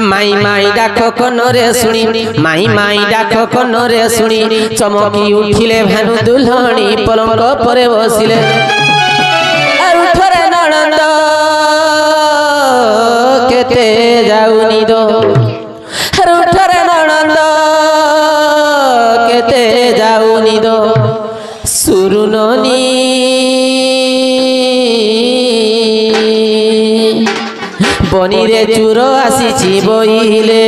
माई माई डाक कनरे शुणी माई माई डाक कनरे शुणी चमकी उठिले भानु दुल्हणी पलंक परे बसिले उठरे ननद केते जाउनी दो उठरे ननद केते जाउनी दो सुरुननी बनीरे चूर आसी बहिले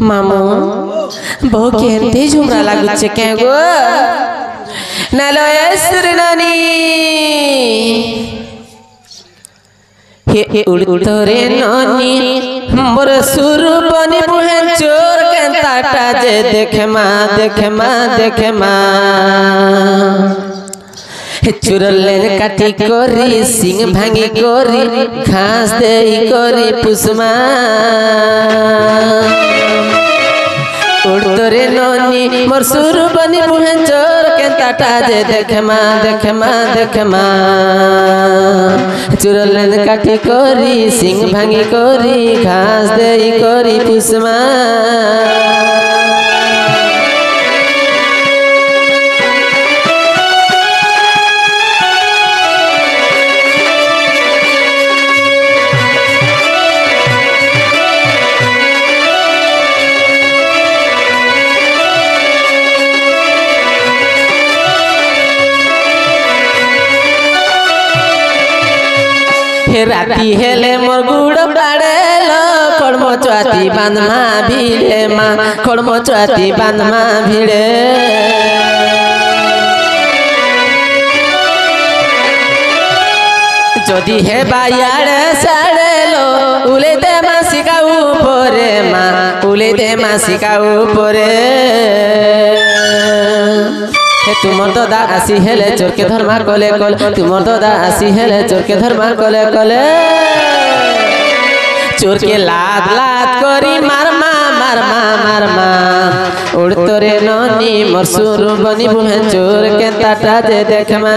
मामू बहु केंते झुमरा लागुचे क्या गो नलय सुरनानी हे उड़तरे नानी मोर सुरु बनी बुहें चोर केंताटा जे देखे माँ चुरलेन काटी कोरी सिंग भांगी कोरी घास दे कोरी पुष्मा उड़तरे ननी मोर सुर बनी बुहें चोर केंताटा जे देखे माँ चुरलेन काटी कोरी सिंग भांगी कोरी घास दे कोरी पुष्मा राती हेले मोर गुड़ पाड़ेलो खड़मो चुआती बांधमा भिड़े माँ खड़मो चुआती बांधमा भिड़े जदि हे बायाड़े साड़ेलो उले दे मासिका ऊपरे माँ उले दे मासिका ऊपरे तुमर दादा आसी हेले चोर के धर्मा कले कल तुमर दादा आसी हेले चोर के धर्मा कले कले चोर के लात लात करी मारमा उड़तरे ननी मोर सुरु बनी बुहें चोर के ताटा जे देखमा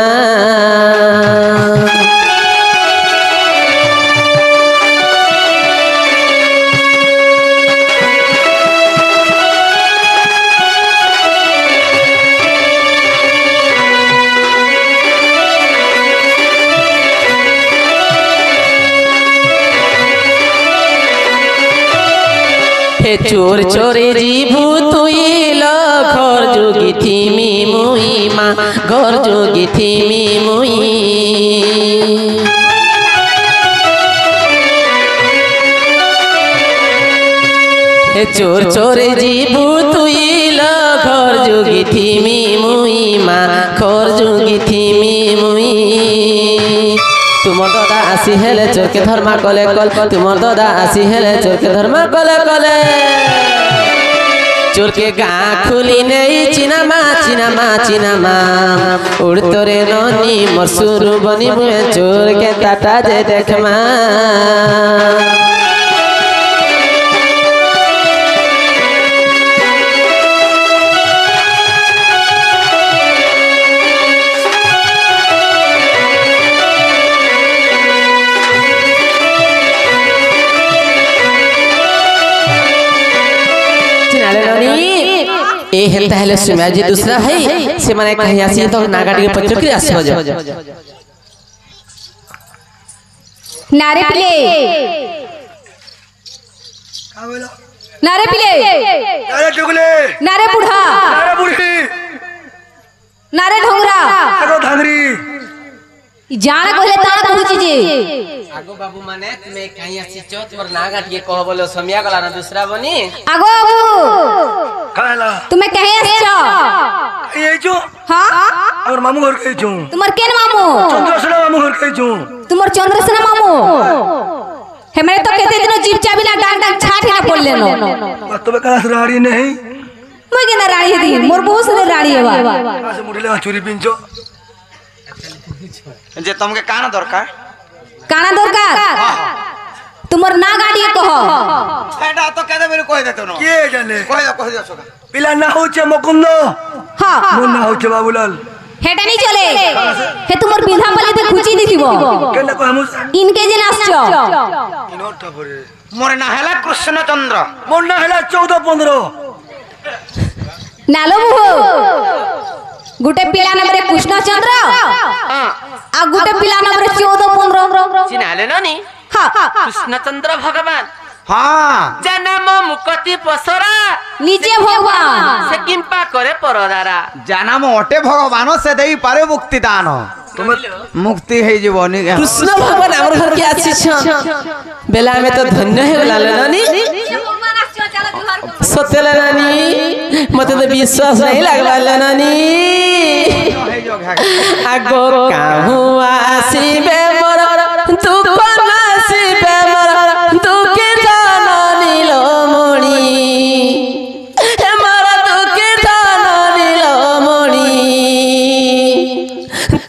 चोर चोरे जीभू तुई लो घर जोगी थीमी मुई माँ घर जोगी थीमी मुई चोर चोरे जीभू तुई लो घर जोगी थीमी मुई माँ घर जोगी थीमी मुई तुमर दादा आसी हेले चोर के धर्मा कले कल तुमर दादा आसी हेले चोर के धर्मा कले कले चोर के गाँ खुली नहीं चिना माँ उड़तरे ननी मोर सुरु बनी बुहे चोर के ताटा जे देख माँ ए हेल्ता हेले सुमिया जी दूसरा है से माने कहीं आसी तो नागाटी के पत्थर की आस हो जा नारे पिले नारे पिले नारे टुकले नारे बुढ़ा नारे बुढ़ी नारे ढोंगरा नारे धांगरी जान कहले तार कहू जी आगो बाबू माने तुमे कहीं आसी चोत मोर नागाटी के कह बोलो समिया गला ना दूसरा बनी आगो कहला तुम्हें कहे आछो ये जो हां और मामू घर के जो तुमर केन मामू चंद्रसेना मामू घर के जो तुमर चंद्रसेना मामू हमें तो कहते दिन जीव चाबी ना डांग डांग छाट ना बोल लेनो तबे कहां से राड़ी नहीं मैं केना राड़ी दी मोर बहुत से राड़ी है कहां से मुडले चोरी पिंचो जे तुमके काना दरकार तुमर ना गाड़ी कहो কই দে তোনো কে জানে কই দে সকা পিলা না হচ্ছে মুকুন্দ হ্যাঁ মোর না হচ্ছে বাবুলাল হেটা নি চলে হে তোমার বিধা বলিতে খুঁজি দেখিব কেন কহমু ইনকে যে নাচছ ইনটা পরে মোর না হেলা কৃষ্ণচন্দ্র মোর না হেলা 14 15 নালো মুহ গুটে পিলা নামরে কৃষ্ণচন্দ্র আর গুটে পিলা নামরে 14 15 চিনালে নানি হ্যাঁ কৃষ্ণচন্দ্র ভগবান হ্যাঁ জনম মুকতি পসরা নিজে ভগবান সে কিম্পা করে পরদারা জানাম অটে ভগবান সে দেই পারে মুক্তি দান মুক্তি হয়ে জীবনি কৃষ্ণ ভগবান আমার ঘরকে আসিছন বেলা আমি তো ধন্য হয়ে গেল নানি ভগবান আসছ চলো দুহার সত্যলে নানি মতে তো বিশ্বাস নাই লাগবাল নানি আগো কাহু আসিবে মোর দুঃখ নাসিবে মোর দুঃখে জান নীল মণি মোর দুঃখে জান নীল মণি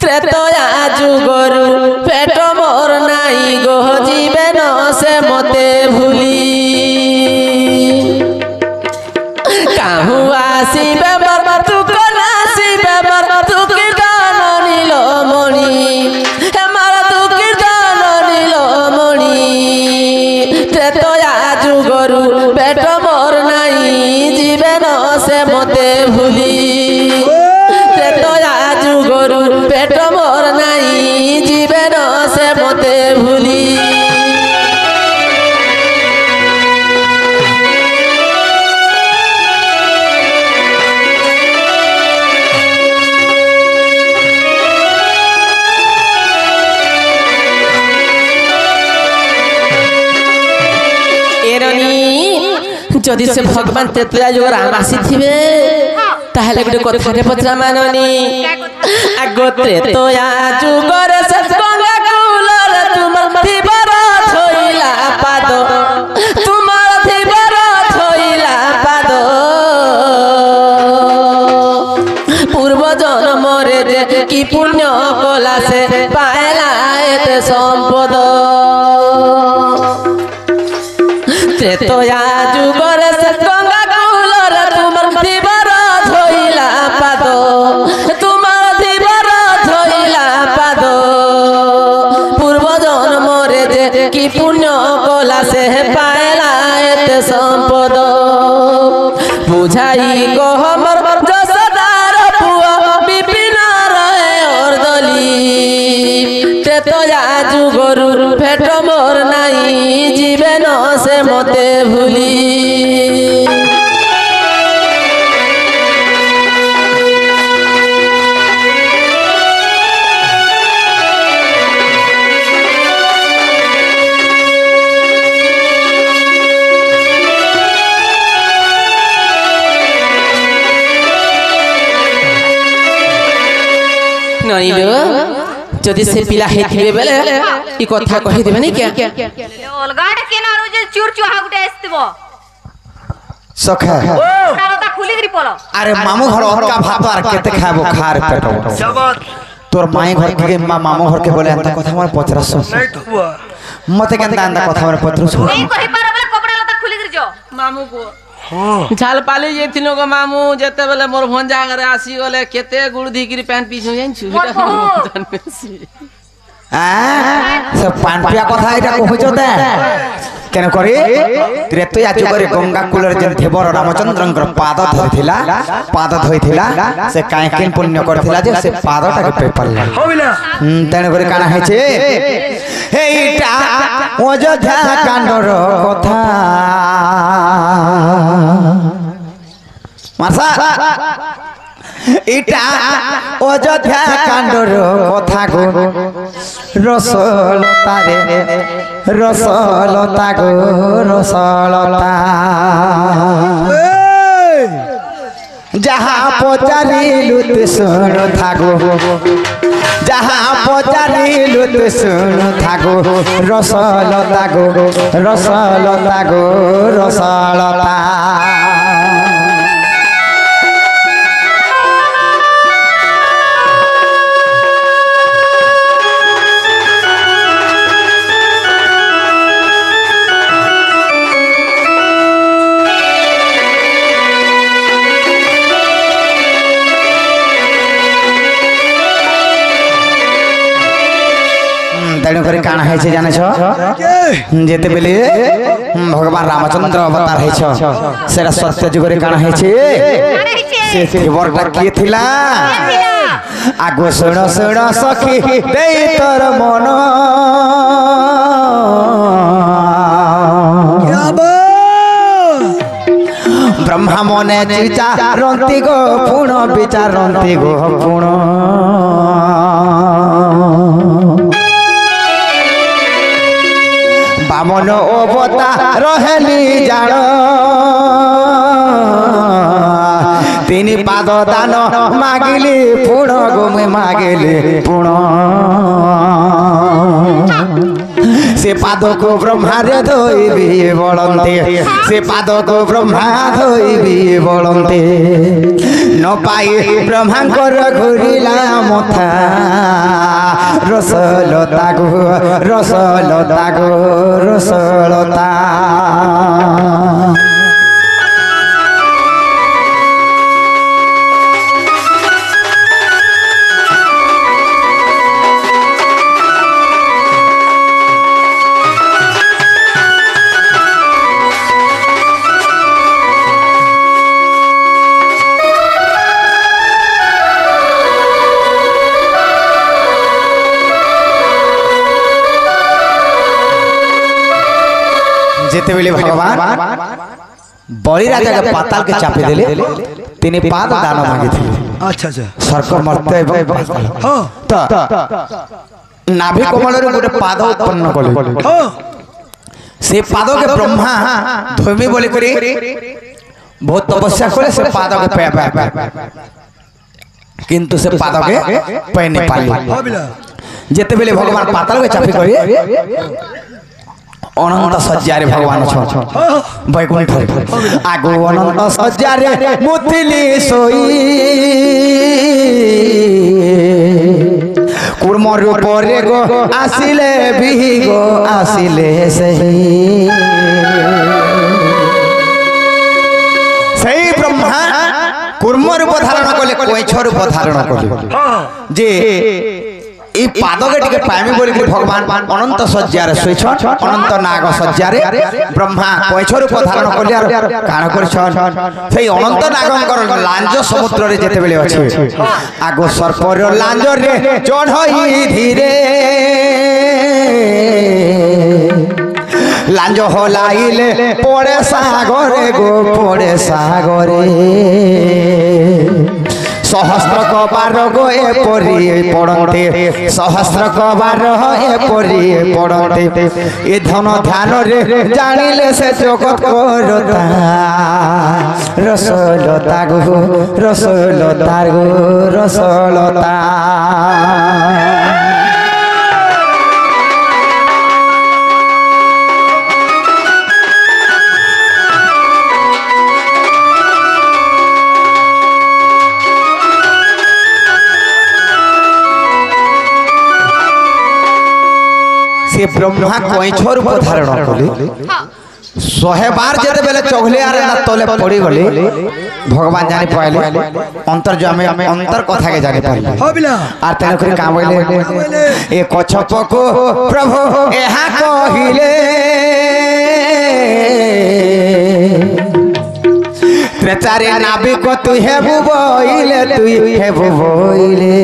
ত্রেতয়া যুগরু পেট মোর নাই গো জীবে ন সে মতে ভুলি কাহু আসিবে মোর দুঃখ নাসিবে মোর দুঃখে জান নীল মণি মোর দুঃখে জান নীল মণি ত্রেতয়া যুগরু পেট মোর নাই জীবে ন সে মতে ভুলি ত্রেতয়া যুগরু পেট মোর নাই জীবে ন সে মতে ভুলি এরনি যদি সে ভগবান তেতয়া যুগর আসি থিবে তাহলে গোটে কথারে পচরা মাননি আগ ত্রেতয়া যুগর সে গঙ্গা কুলর তোমার থিবার থইলা পাদ তোমার থিবার থইলা পাদ পূর্ব জন্মরে যে কি পুণ্য কলা সে পায়লা এতে সম্পদ ত্রেতয়া যুগর সে গঙ্গা কুলর তোমার থিবার ধইলা পাদ তোমার থিবার ধইলা পাদ পূর্ব জন্মরে যে কি পুণ্য কলা সে পায়লা এতে সম্পদ বুঝাই গহমর যশোদার পুয় বিপিন রয়ে অর্দলি ত্রেতয়া যুগরু ভেট মোর নাই জীবে ন সে মতে ভুলি নইল যদি সে পিলা হেথিবে বেলে ই কথা কহি দেবে নি কে অলগাটা কেনা রোজ চুর চুহা গুটে আসতিব সখা তারটা খুলি দিরি পলো আরে মামু ঘর অকা ভাত আর কেতে খাবো খার পেট জবাত তোর মাই ঘর থেকে মামু ঘরকে বলে এত কথা আমার পচরাস নাই তো বুয়া মতে কেনতা এত কথা আমার পচরাস এই কহি পারে বলে কপড়া লতা খুলি দিরি যো মামু কো হ্যাঁ ঝাল পালি যেছিল গো মামু যেতে বেলে মোর ভঞ্জা ঘরে আসি গলে কেতে গুড় দিকিরি প্যান্ট পিছু জানছু এটা জানছি সে পানপিয়া কথা এটা কহুছ দে কেন করি ত্রেতয়া যুগরে গঙ্গা কূলের যে দেবর রামচন্দ্রଙ୍କର পাদ ধইଥିଲା সে কাইকিন পুণ্য করଥିଲା যে সে পাদটাকে পেপারলা হবিলা তেনে করে কানা হয়েছে এইটা অযোধ্যা কাণ্ডর কথা মাসা এটা অযোধ্যা কাণ্ডর কথা গো রসলতারে রসলতা গো রসলতা যাহা পচারিলু তে শুন থাগো যাহা পচারিলু তে শুন থাগো রসলতা গো রসলতা গো রসলতা কাଣା হয়েছে জানেছ যেতে বেলে ভগবান রামচন্দ্র অবতার হয়েছ সেটা সত্য যুগরে কাଣା হয়েছে সে দেবরটা কিয়ে থিলা আগো শুণ শুণ সখী দেই তোর মন ব্রহ্মা মনে বিচারন্তি গো পুণ বিচারন্তি গো পুণ বামন অবতার হেলি জাণ তিনি পাদ দান মাগিলি পুণ গোমে মাগিলি পুণ से पाद को ब्रह्मा रे धोइबी बलंते से पाद को ब्रह्मा धोइबी बलंते न पाई ब्रह्मांकर घुरिला मथा रसलता गो रसलता जेते बेले भगवान बलि राजा के पाताल के चापे देले तिनी पाद दान मांगिथिले अच्छा अच्छा स्वर्ग मर्त्य एवं पाताल हां त नाभि कमल रे गोटे पाद उत्पन्न कले हां से पाद के ब्रह्मा धोमी बोली करी बहुत तपस्या करे से पाद के पे किंतु से पाद के पे नहीं पाली हां बिला जेते बेले भगवान पाताल के चापे करे अनंत सज्जारे भगवान वैकुंठ आगो अनंत सज्जारे मुथिली सोई कुर्म रूप रे गो आसिले बिहि गो आसिले सही सही ब्रह्मा कुर्म रूप धारण कले कोइछ रूप धारण कले जे ई पाद के टिके पाइमी बोली कि भगवान अनंत सज्जारे सोइछ अनंत नाग सज्जारे ब्रह्मा कोइछ रूप धारण कले आर काण करछन सेई अनंत नागंकर लांज समुद्र रे जेते बेले अछि आगो सर्प रे लांज रे चढ़ई धीरे लांज हलाइले पड़े सागरे गो पड़े सागरे सहस्र कबार गो एपरी पड़ते सहस्र कबार एपरी पड़ते ए धन ध्यान रे जानिले से जगत करता रसलता गो रसलता गो रसलता से ब्रह्मा कोइछ रूप धारण कले 100 बार जेते बेले चोगले आरे ना तले पड़ी गले भगवान जानि पाइले अंतर जो हमें अंतर कथा के जानि पाइले हां बिला आर तेन करी काम बोले ए कछप को प्रभु एहा कहिले त्रेतारे नाबिक तू हेबु बोइले तू हेबु बोइले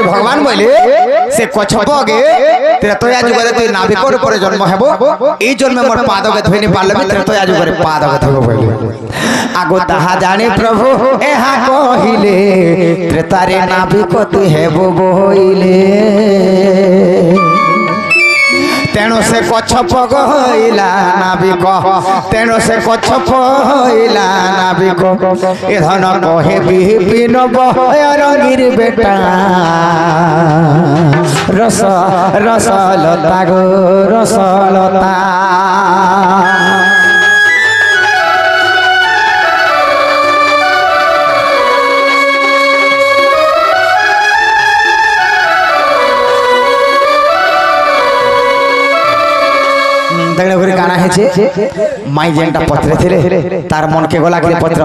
भगवान बोले से कछप गे तेरा तो आज गरे तू नाभिक ऊपर जन्म हेबो ई जन्म मोर पाद के धोइनी पारले तेरा तो आज गरे पाद के धोबो बोले आगो ताहा जाने प्रभु एहा कहिले त्रेतारे नाभिक तू हेबो बोइले तेणु से कछप गइला नाभिक तेणु से कछप हइला नाभिक ए धन कहे बिपिन बहरगिर बेटा रस रसलता गो रसलता काना है माई जेनटा पत्रे थे तार मन के गला के पत्र